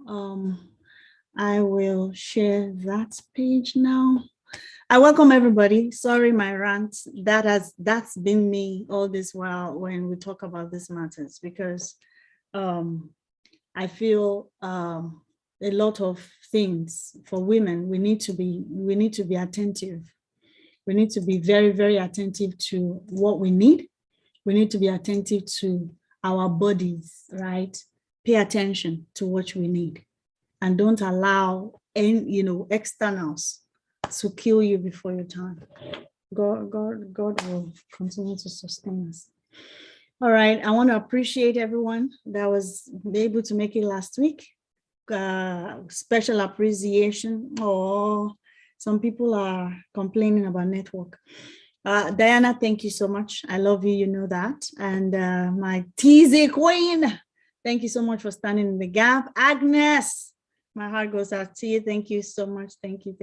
I will share that page now. I welcome everybody. Sorry, my rant. That's been me all this while when we talk about these matters, because I feel a lot of things for women. We need to be attentive. We need to be very, very attentive to what we need. We need to be attentive to our bodies, right? Pay attention to what we need, and don't allow any, externals to kill you before your time. God will continue to sustain us. All right, I want to appreciate everyone that was able to make it last week. Special appreciation. Oh, some people are complaining about network. Diana, thank you so much. I love you, you know that. And my TZ queen, thank you so much for standing in the gap. Agnes, my heart goes out to you. Thank you so much. Thank you.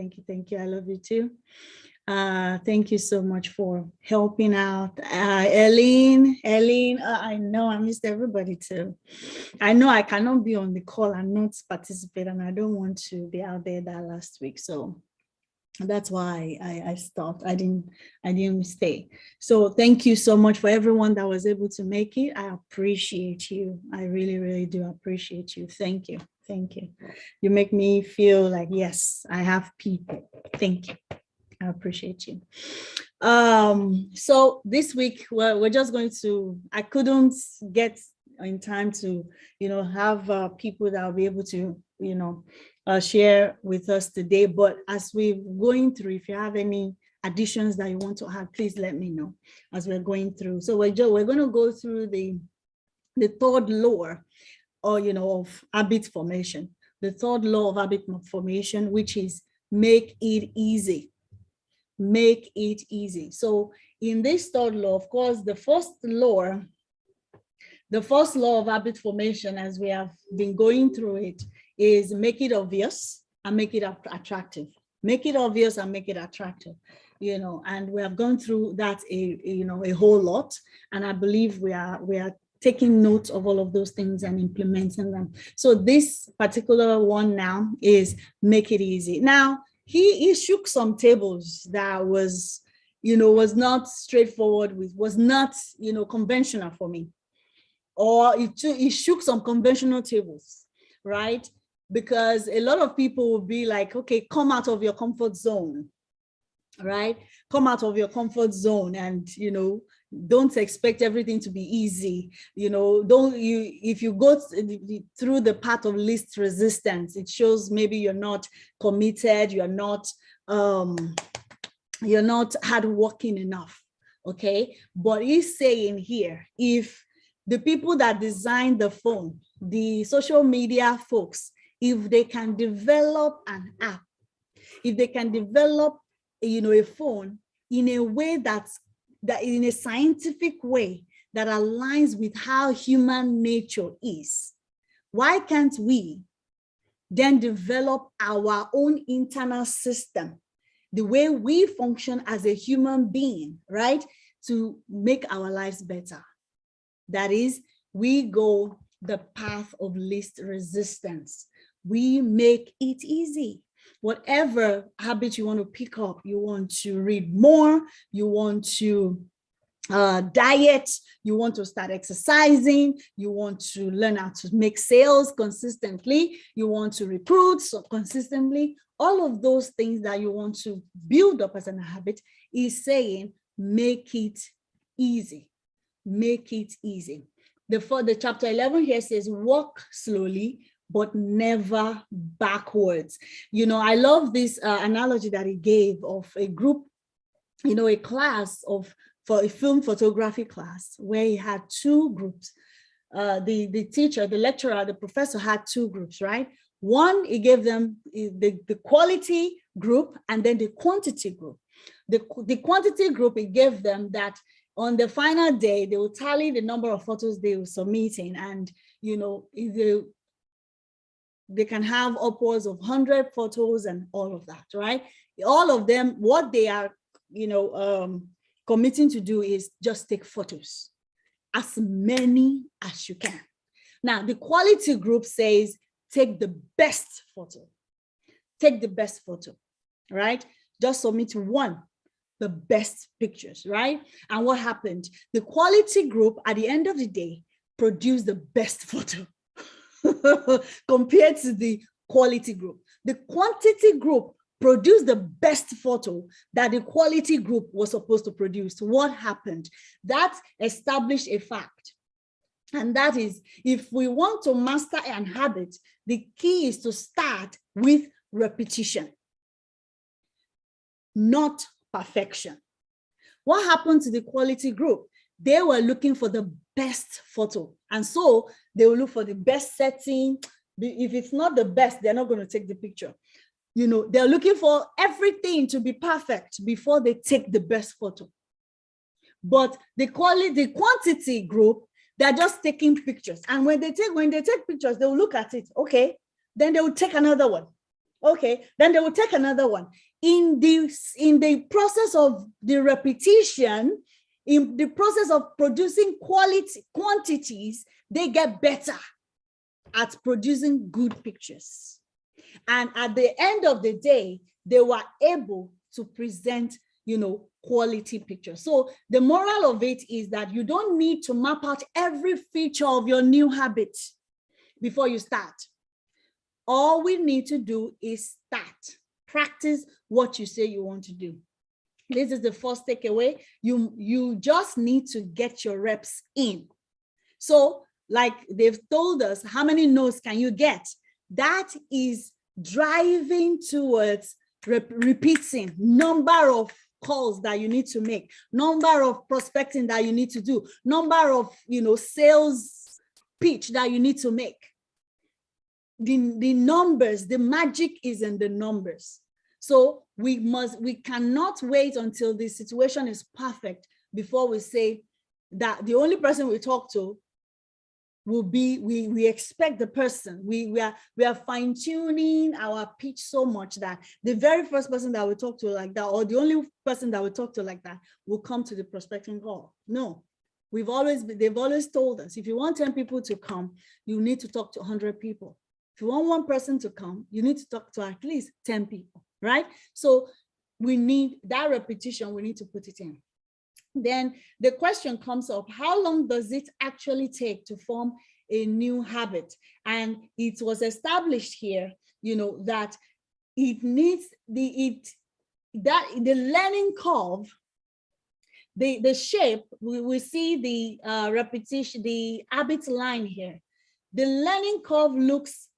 I love you too. Thank you so much for helping out. Eileen, I know I missed everybody too. I know I cannot be on the call and not participate, and I don't want to be out there that last week. So that's why I stopped. I didn't stay. So thank you so much for everyone that was able to make it. I appreciate you. I really, really do appreciate you. Thank you. You make me feel like, yes, I have people. Thank you. I appreciate you. So this week, we're just going to, I couldn't get in time to, have people that will be able to, share with us today. But as we're going through, if you have any additions that you want to add, please let me know as we're going through. So we're going to go through the third law, of habit formation. The third law of habit formation, which is make it easy. Make it easy. So in this third law, of course, the first law of habit formation, as we have been going through it, is make it obvious and make it attractive. Make it obvious and make it attractive, and we have gone through that a whole lot. And I believe we are taking note of all of those things and implementing them. So this particular one now is make it easy. Now, he shook some tables that was not straightforward, was not, conventional for me. Or he shook some conventional tables, right? Because a lot of people will be like, okay, come out of your comfort zone, right? Come out of your comfort zone and, don't expect everything to be easy. If you go through the path of least resistance, it shows maybe you're not committed, you're not hardworking enough, okay? But he's saying here, if the people that designed the phone, the social media folks, if they can develop an app, if they can develop, a phone in a way that in a scientific way that aligns with how human nature is, why can't we then develop our own internal system, the way we function as a human being, right, to make our lives better? That is, we go the path of least resistance. We make it easy. Whatever habit you want to pick up, you want to read more, you want to diet, you want to start exercising, you want to learn how to make sales consistently, you want to recruit consistently, all of those things that you want to build up as a habit, is saying, make it easy. Make it easy. The chapter 11 here says, walk slowly, but never backwards. I love this analogy that he gave of a group, a class for a film photography class, where he had two groups. The teacher, the lecturer, the professor had two groups, right? One, he gave them the quality group and then the quantity group. The quantity group, he gave them that on the final day, they will tally the number of photos they were submitting, and they can have upwards of 100 photos and all of that, right? All of them, what they are, committing to do is just take photos, as many as you can. Now, the quality group says, take the best photo. Take the best photo, right? Just submit one, the best pictures, right? And what happened? The quality group at the end of the day produced the best photo compared to the quality group. The quantity group produced the best photo that the quality group was supposed to produce. What happened? That established a fact. And that is, if we want to master an habit, the key is to start with repetition, not perfection. What happened to the quality group? They were looking for the best photo. And so they will look for the best setting. If it's not the best, they're not going to take the picture. You know, they're looking for everything to be perfect before they take the best photo. But the quantity group, they're just taking pictures. And when they take pictures, they will look at it. Okay, then they will take another one. Okay, then they will take another one. In the process of the repetition, in the process of producing quantities, they get better at producing good pictures. And at the end of the day, they were able to present, you know, quality pictures. So the moral of it is that you don't need to map out every feature of your new habit before you start. All we need to do is start. Practice what you say you want to do. This is the first takeaway. You just need to get your reps in. So like they've told us, how many no's can you get? That is driving towards repeating number of calls that you need to make, number of prospecting that you need to do, number of, you know, sales pitch that you need to make. The numbers, the magic is in the numbers. So we cannot wait until the situation is perfect before we say that the only person we talk to will be, we expect the person, we are fine-tuning our pitch so much that the very first person that we talk to like that, or the only person that we talk to like that, will come to the prospecting call. No, they've always told us, if you want 10 people to come, you need to talk to 100 people. If you want one person to come, you need to talk to at least 10 people, right? So we need that repetition, we need to put it in. Then the question comes up, how long does it actually take to form a new habit? And it was established here, you know, that it needs the learning curve, the shape, we see the repetition, the habit line here. The learning curve looks,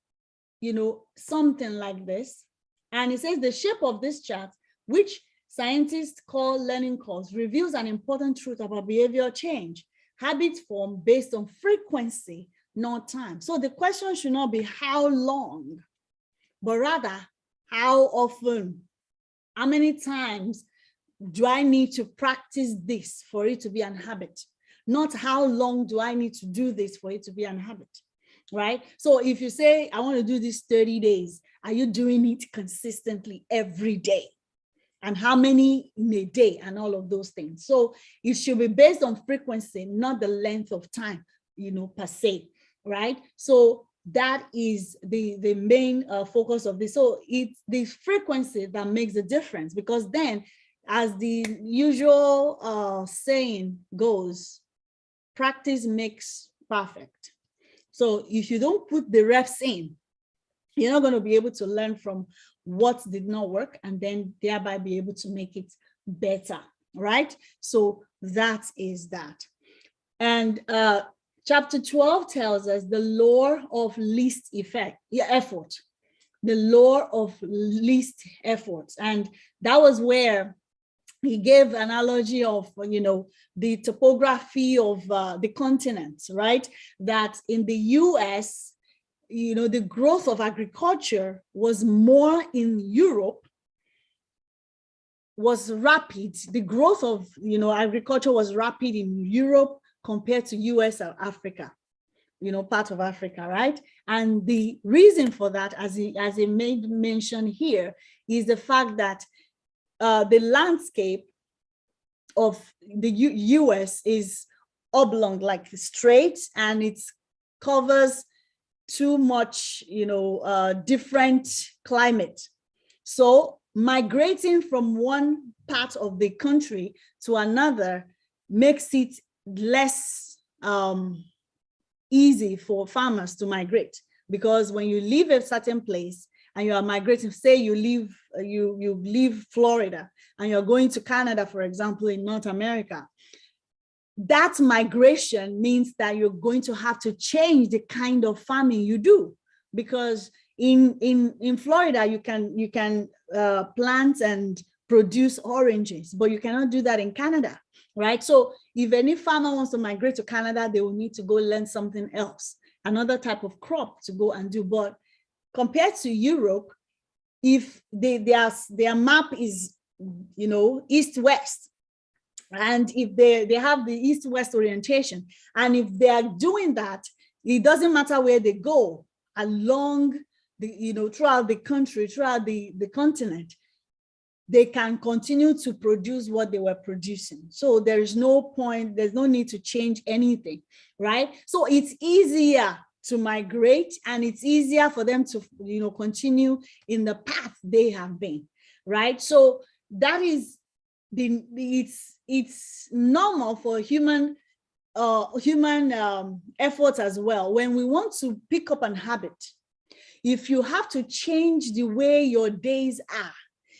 you know, something like this. And it says the shape of this chart, which scientists call learning curves, reveals an important truth about behavioral change. Habits form based on frequency, not time. So the question should not be how long, but rather how often, how many times do I need to practice this for it to be an habit? Not how long do I need to do this for it to be an habit, right? So if you say, I want to do this 30 days, are you doing it consistently every day? And how many in a day, and all of those things. So it should be based on frequency, not the length of time, you know, per se, right? So that is the main focus of this. So it's the frequency that makes the difference, because then, as the usual saying goes, practice makes perfect. So if you don't put the reps in, you're not going to be able to learn from what did not work and then thereby be able to make it better, right? So that is that. And chapter 12 tells us the law of least effort, the law of least effort. And that was where he gave analogy of, you know, the topography of the continents, right? That in the US, you know, the growth of agriculture was more in Europe, was rapid. The growth of, you know, agriculture was rapid in Europe compared to US or Africa, you know, part of Africa, right? And the reason for that, as he made mention here, is the fact that the landscape of the US is oblong, like straight, and it covers too much, different climate. So migrating from one part of the country to another makes it less easy for farmers to migrate, because when you leave a certain place and you are migrating, say you leave Florida and you're going to Canada, for example, in North America, that migration means that you're going to have to change the kind of farming you do, because in Florida you can plant and produce oranges, but you cannot do that in Canada, right? So if any farmer wants to migrate to Canada, they will need to go learn something else, another type of crop to go and do. But compared to Europe, if their map is east-west, and if they have the east-west orientation, and if they are doing that, it doesn't matter where they go along throughout the country, throughout the continent, they can continue to produce what they were producing. So there is no point, there's no need to change anything, right? So it's easier to migrate, and it's easier for them to continue in the path they have been, right? So that is it's normal for human effort as well. When we want to pick up an habit, if you have to change the way your days are,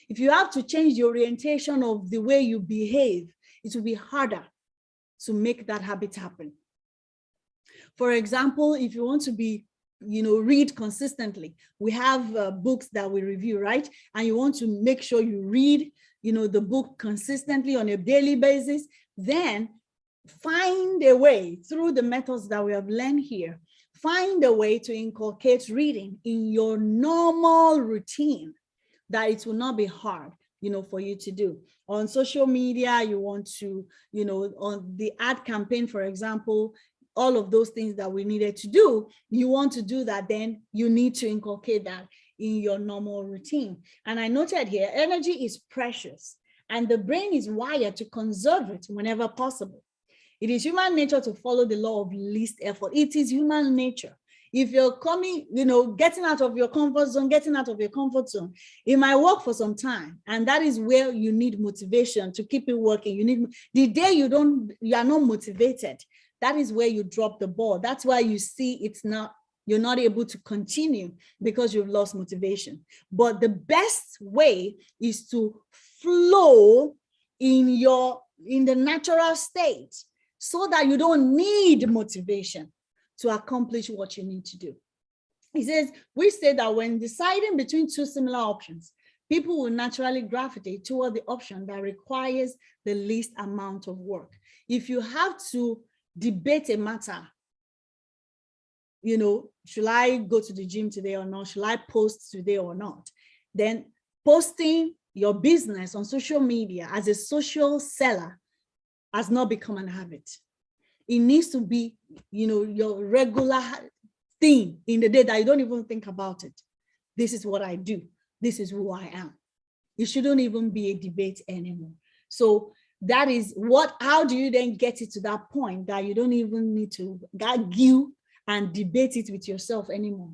if you have to change the orientation of the way you behave, it will be harder to make that habit happen. For example, if you want to read consistently, we have books that we review, right? And you want to make sure you read the book consistently on a daily basis, then find a way through the methods that we have learned here, find a way to inculcate reading in your normal routine, that it will not be hard, for you to do. On social media, you want to, on the ad campaign, for example, all of those things that we needed to do, you want to do that, then you need to inculcate that in your normal routine. And I noted here, energy is precious, and the brain is wired to conserve it whenever possible. It is human nature to follow the law of least effort. It is human nature. If you're coming, getting out of your comfort zone, it might work for some time. And that is where you need motivation to keep it working. You need, the day you are not motivated, that is where you drop the ball. That's why you see you're not able to continue, because you've lost motivation. But the best way is to flow in the natural state, so that you don't need motivation to accomplish what you need to do. He says, we say that when deciding between two similar options, people will naturally gravitate toward the option that requires the least amount of work. If you have to debate a matter, should I go to the gym today or not? Should I post today or not? Then posting your business on social media as a social seller has not become an habit. It needs to be, your regular thing in the day, that you don't even think about it. This is what I do. This is who I am. It shouldn't even be a debate anymore. So that is how do you then get it to that point that you don't even need to argue and debate it with yourself anymore?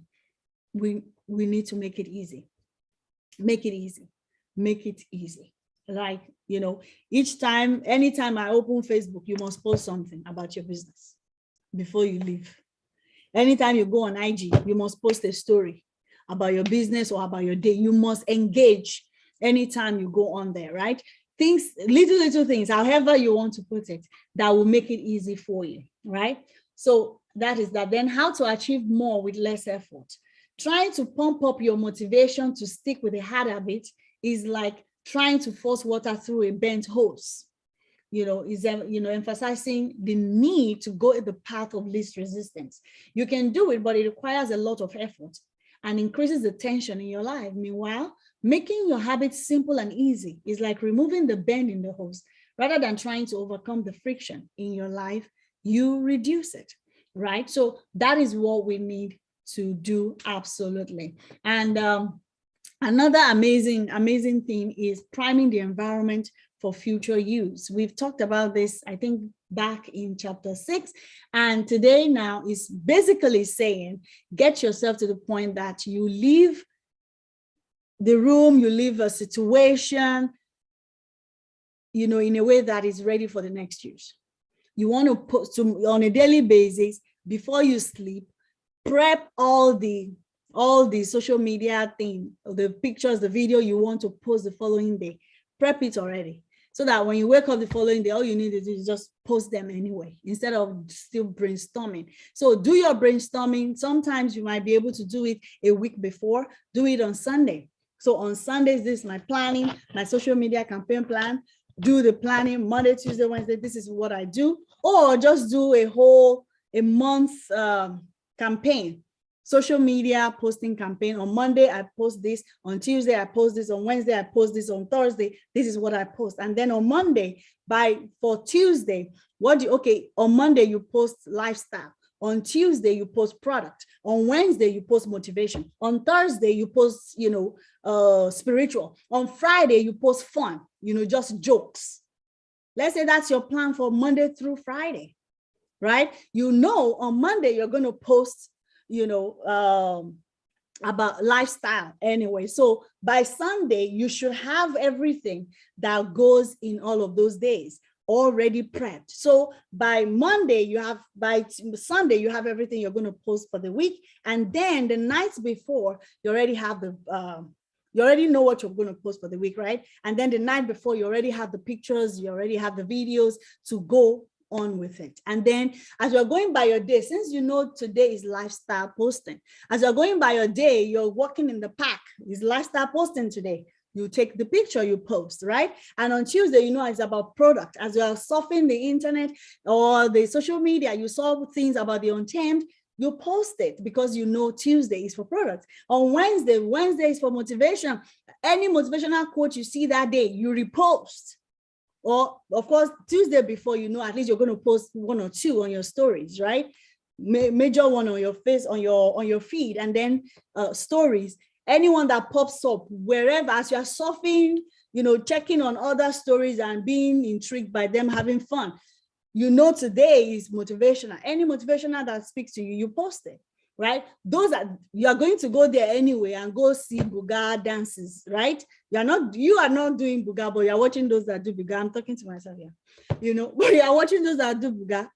We need to make it easy. Make it easy. Make it easy. Like, anytime I open Facebook, you must post something about your business before you leave. Anytime you go on IG, you must post a story about your business or about your day. You must engage anytime you go on there, right? Things, little things, however you want to put it, that will make it easy for you, right? So that is that. Then how to achieve more with less effort. Trying to pump up your motivation to stick with a hard habit is like trying to force water through a bent hose. Emphasizing the need to go the path of least resistance. You can do it, but it requires a lot of effort and increases the tension in your life. Meanwhile, making your habits simple and easy is like removing the bend in the hose. Rather than trying to overcome the friction in your life, you reduce it, right? So that is what we need to do, absolutely. And another amazing thing is priming the environment for future use. We've talked about this, I think, back in chapter 6. And today now is basically saying, get yourself to the point that you leave the room, you leave a situation, you know, in a way that is ready for the next use. You want to post on a daily basis before you sleep, prep all the social media thing, the pictures, the video you want to post the following day. Prep it already, so that when you wake up the following day, all you need to do is just post them anyway, instead of still brainstorming. So do your brainstorming. Sometimes you might be able to do it a week before. Do it on Sunday. So on Sundays, this is my planning, my social media campaign plan. Do the planning Monday, Tuesday, Wednesday. This is what I do. Or just do a month campaign, social media posting campaign. On Monday, I post this. On Tuesday, I post this. On Wednesday, I post this. On Thursday, this is what I post. And then on Monday, for Tuesday, on Monday, you post lifestyle. On Tuesday, you post product. On Wednesday, you post motivation. On Thursday, you post, spiritual. On Friday, you post fun, just jokes. Let's say that's your plan for Monday through Friday, right? On Monday, you're going to post, about lifestyle anyway. So by Sunday, you should have everything that goes in all of those days already prepped. So by Sunday, you have everything you're going to post for the week. And then the nights before, you already have you already know what you're going to post for the week, right? And then the night before, you already have the pictures, you already have the videos to go on with it. And then as you're going by your day, since today is lifestyle posting, as you're going by your day, you're walking in the park, it's lifestyle posting today. You take the picture, you post, right? And on Tuesday, it's about product. As you are surfing the internet or the social media, you saw things about the Untamed, you post it because Tuesday is for product. On Wednesday is for motivation. Any motivational quote you see that day, you repost. Or of course, Tuesday before, at least you're going to post one or two on your stories, right? Major one on your face, on your feed, and then stories. Anyone that pops up wherever, as you are surfing, checking on other stories and being intrigued by them having fun. Today is motivational. Any motivational that speaks to you, you post it, right? You are going to go there anyway and go see Buga dances, right? You are not doing Buga, but you are watching those that do Buga. I'm talking to myself here, but you are watching those that do Buga.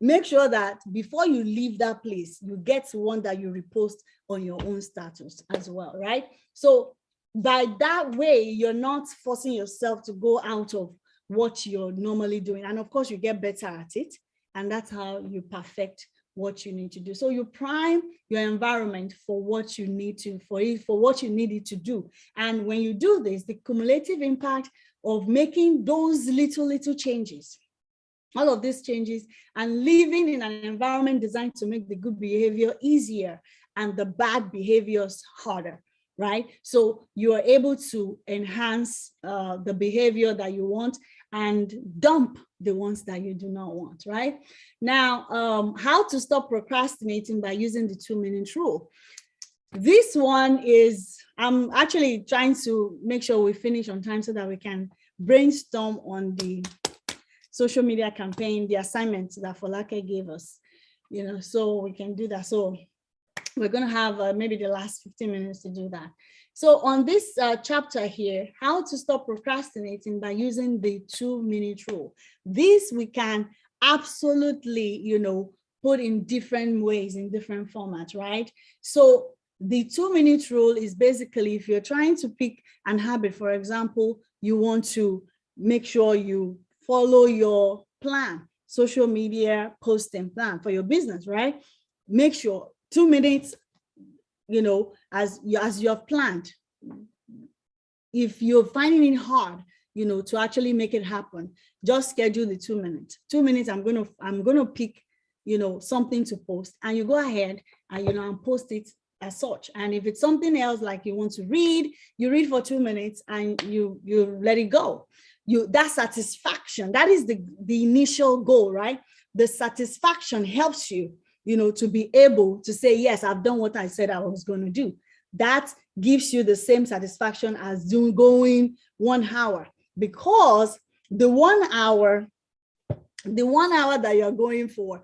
Make sure that before you leave that place, you get one that you repost on your own status as well, right? So by that way, you're not forcing yourself to go out of what you're normally doing. And of course, you get better at it. And that's how you perfect what you need to do. So you prime your environment for what you need for what you need it to do. And when you do this, the cumulative impact of making those little changes, all of these changes, and living in an environment designed to make the good behavior easier and the bad behaviors harder, right? So you are able to enhance the behavior that you want and dump the ones that you do not want, right? Now, how to stop procrastinating by using the 2-minute rule. This one is, I'm actually trying to make sure we finish on time so that we can brainstorm on the social media campaign, the assignment that Folake gave us, so we can do that. So we're going to have maybe the last 15 minutes to do that. So on this chapter here, how to stop procrastinating by using the 2-minute rule. This we can absolutely, put in different ways, in different formats, right? So the 2-minute rule is basically, if you're trying to pick an habit, for example, you want to make sure you follow your plan, social media posting plan for your business, right? Make sure 2 minutes, as you have planned. If you're finding it hard, to actually make it happen, just schedule the 2 minutes. 2 minutes, I'm gonna pick, something to post, and you go ahead and and post it as such. And if it's something else like you want to read, you read for 2 minutes and you let it go. That satisfaction, that is the initial goal, right? The satisfaction helps you, to be able to say, yes, I've done what I said I was going to do. That gives you the same satisfaction as going 1 hour, because the 1 hour The 1 hour that you're going for,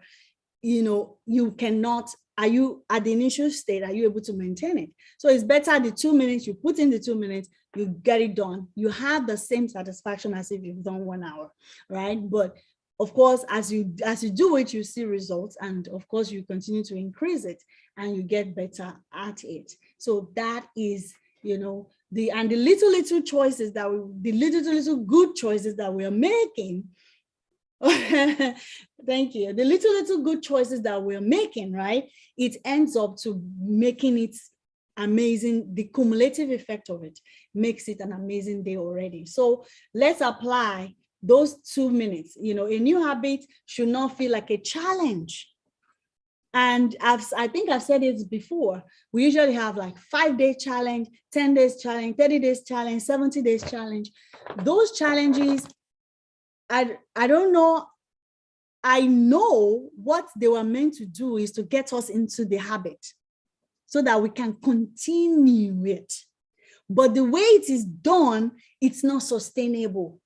you cannot, are you at the initial state, are you able to maintain it? So it's better the 2 minutes, you put in the 2 minutes, you get it done. You have the same satisfaction as if you've done 1 hour, right? But of course, as you do it, you see results, and of course you continue to increase it and you get better at it. So that is, the little choices that the little good choices that we are making. Thank you. The little good choices that we're making, right? It ends up to making it amazing. The cumulative effect of it makes it an amazing day already. So let's apply those 2 minutes. A new habit should not feel like a challenge. And I think I've said it before. We usually have like 5-day challenge, 10 days challenge, 30 days challenge, 70 days challenge. Those challenges, I don't know. I know what they were meant to do is to get us into the habit so that we can continue it. But the way it is done, it's not sustainable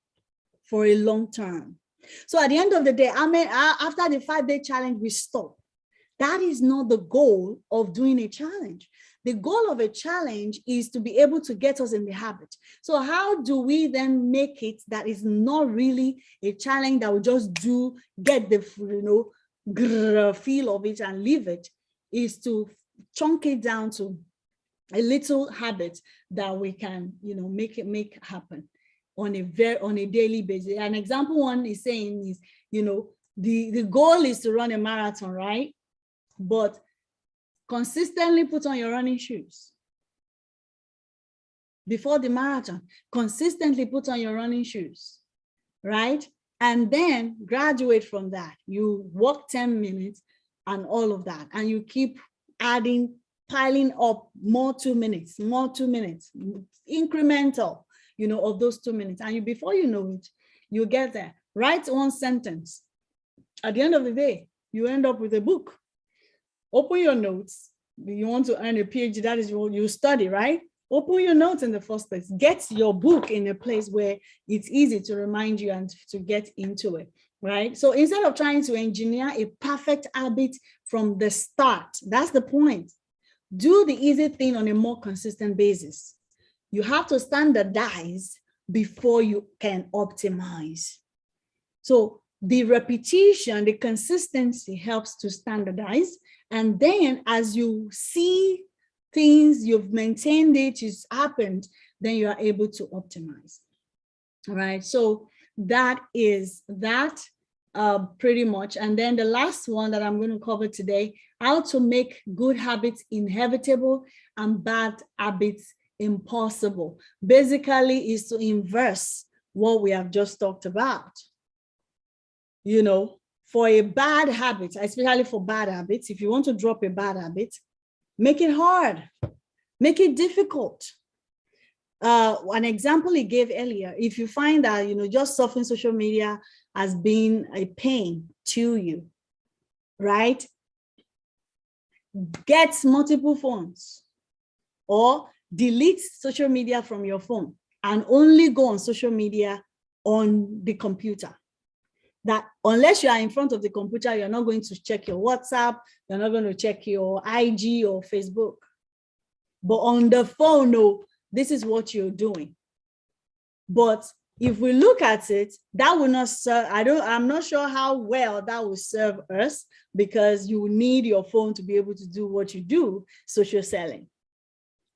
for a long term. So at the end of the day, after the 5-day challenge, we stop. That is not the goal of doing a challenge. The goal of a challenge is to be able to get us in the habit. So how do we then make it that is not really a challenge that we just do, get the feel of it and leave it, is to chunk it down to a little habit that we can, make happen on a daily basis. An example one is saying is, the goal is to run a marathon, right? But consistently put on your running shoes. Before the marathon, consistently put on your running shoes, right? And then graduate from that. You walk 10 minutes and all of that. And you keep adding, piling up more 2 minutes, incremental, of those 2 minutes. And before you know it, you get there. Write one sentence. At the end of the day, you end up with a book. Open your notes. You want to earn a PhD, that is what you study, right? Open your notes in the first place. Get your book in a place where it's easy to remind you and to get into it, right? So instead of trying to engineer a perfect habit from the start, that's the point. Do the easy thing on a more consistent basis. You have to standardize before you can optimize. So the repetition, the consistency helps to standardize. And then as you see things, you've maintained it, it's happened, then you are able to optimize. All right, so that is that pretty much. And then the last one that I'm going to cover today, how to make good habits inevitable and bad habits impossible. Basically is to inverse what we have just talked about. For a bad habit, especially for bad habits, if you want to drop a bad habit, make it hard, make it difficult. An example he gave earlier, if you find that, just surfing social media has been a pain to you, right? Get multiple phones or delete social media from your phone and only go on social media on the computer. That unless you are in front of the computer, you're not going to check your WhatsApp, you're not going to check your IG or Facebook. But on the phone, no, this is what you're doing. But if we look at it, that will not serve, I'm not sure how well that will serve us, because you need your phone to be able to do what you do, social selling,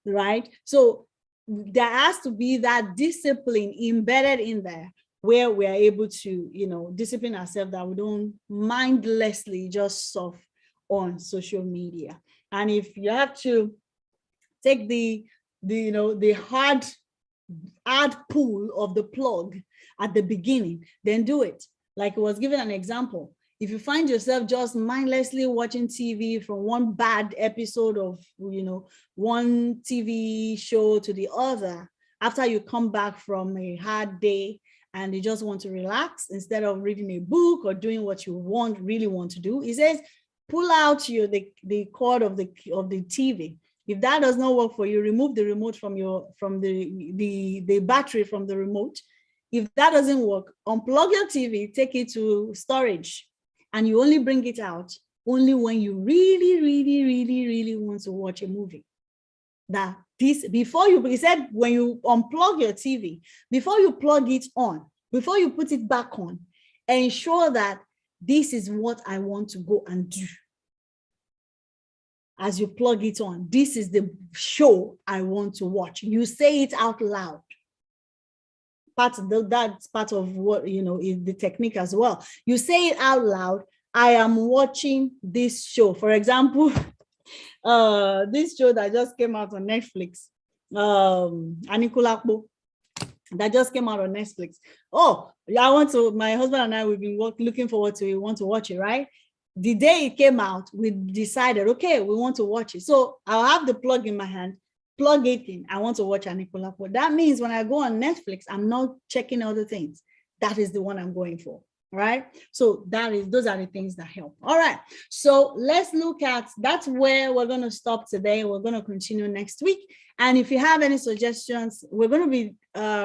right? So there has to be that discipline embedded in there, where we are able to, discipline ourselves, that we don't mindlessly just surf on social media. And if you have to take the hard pull of the plug at the beginning, then do it. Like it was given an example. If you find yourself just mindlessly watching TV from one bad episode of, one TV show to the other, after you come back from a hard day, and you just want to relax, instead of reading a book or doing what you really want to do, he says, pull out the cord of the TV. If that does not work for you, remove the remote from the battery from the remote. If that doesn't work, unplug your TV, take it to storage, and you only bring it out only when you really, really, really, really want to watch a movie. That this, before you, he said, when you unplug your TV, before you plug it on, before you put it back on, ensure that this is what I want to go and do. As you plug it on, this is the show I want to watch. You say it out loud. That's part of what, you know, is the technique as well. You say it out loud. I am watching this show. For example, this show that just came out on Netflix, Anikulapo, that just came out on Netflix. Oh, my husband and I, we've been looking forward to it. We want to watch it, right? The day it came out, we decided, okay, we want to watch it. So I'll have the plug in my hand, plug it in. I want to watch Anikulapo. That means when I go on Netflix, I'm not checking other things. That is the one I'm going for. Right? So those are the things that help. All right. So let's look at, that's where we're going to stop today. We're going to continue next week. And if you have any suggestions, we're going to be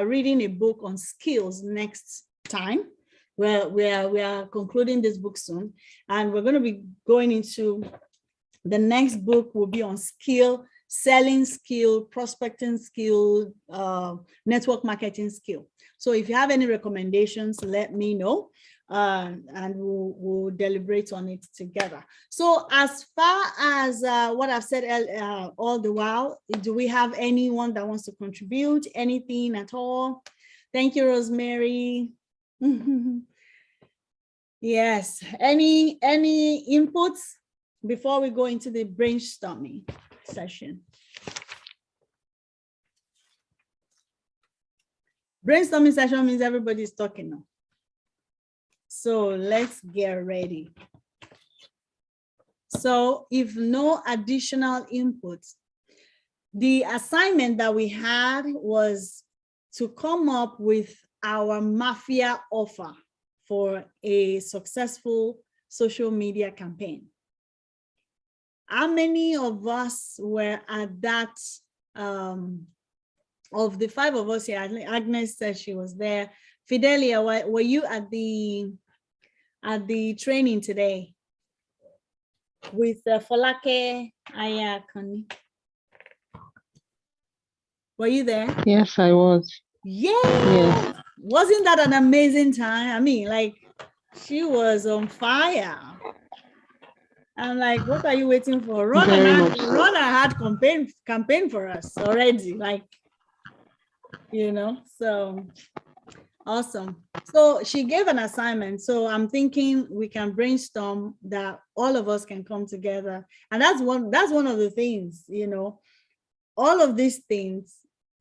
reading a book on skills next time. We are concluding this book soon. And we're going to be going into, the next book will be on skill, selling skill, prospecting skill, network marketing skill. So if you have any recommendations, let me know. And we'll deliberate on it together. So as far as what I've said all the while, do we have anyone that wants to contribute anything at all? Thank you, Rosemary. Yes, any inputs before we go into the brainstorming session? Brainstorming session means everybody's talking now. So let's get ready. So if no additional inputs, the assignment that we had was to come up with our mafia offer for a successful social media campaign. How many of us were at that, of the 5 of us here? Agnes said she was there. Fidelia, were you at the training today with Folake Ayakoni? Were you there? Yes, I was. Yeah. Yes. Wasn't that an amazing time? I mean, like, she was on fire. I'm like, what are you waiting for? Run and had campaign for us already. Like, you know, so awesome. So she gave an assignment. So I'm thinking we can brainstorm that all of us can come together. And that's one of the things, you know, all of these things,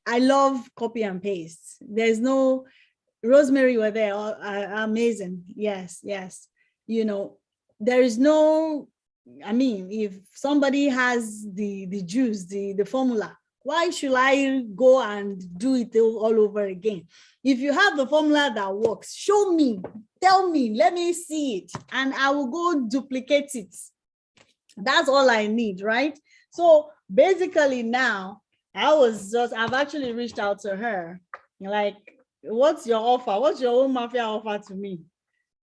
I love copy and paste. There's no, Rosemary were there, amazing. Yes, yes. You know, there is no, I mean, if somebody has the juice, the formula, why should I go and do it all over again? If you have the formula that works, show me, tell me, let me see it, and I will go duplicate it. That's all I need, right? So basically now, I've actually reached out to her, like, what's your offer? What's your own mafia offer to me?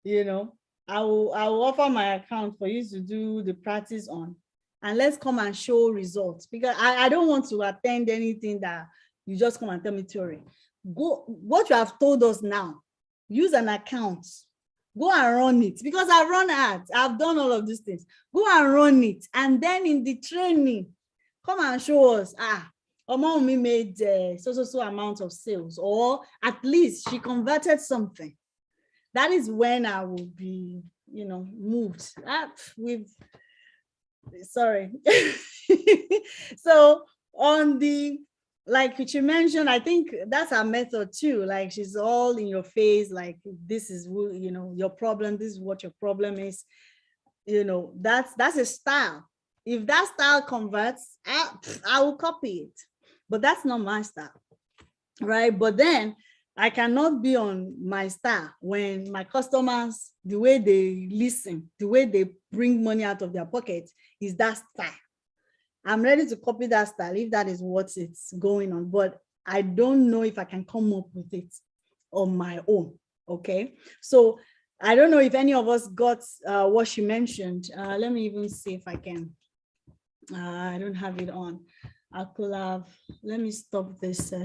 You know, I will offer my account for you to do the practice on, and let's come and show results, because I don't want to attend anything that you just come and tell me theory. Go, what you have told us now, use an account, go and run it, because I run ads, I've done all of these things. Go and run it, and then in the training, come and show us, Omomi made so amount of sales, or at least she converted something. That is when I will be, you know, moved. Sorry. So on the, like which you mentioned, I think that's our method too. Like, she's all in your face, like, this is, you know, your problem, this is what your problem is. You know, that's a style. If that style converts, I will copy it. But that's not my style, right? But then I cannot be on my style when my customers, the way they listen, the way they bring money out of their pocket is that style. I'm ready to copy that style if that is what it's going on, but I don't know if I can come up with it on my own. Okay, so I don't know if any of us got what she mentioned. Let me even see if I can. I don't have it on. I could have, let me stop this sharing.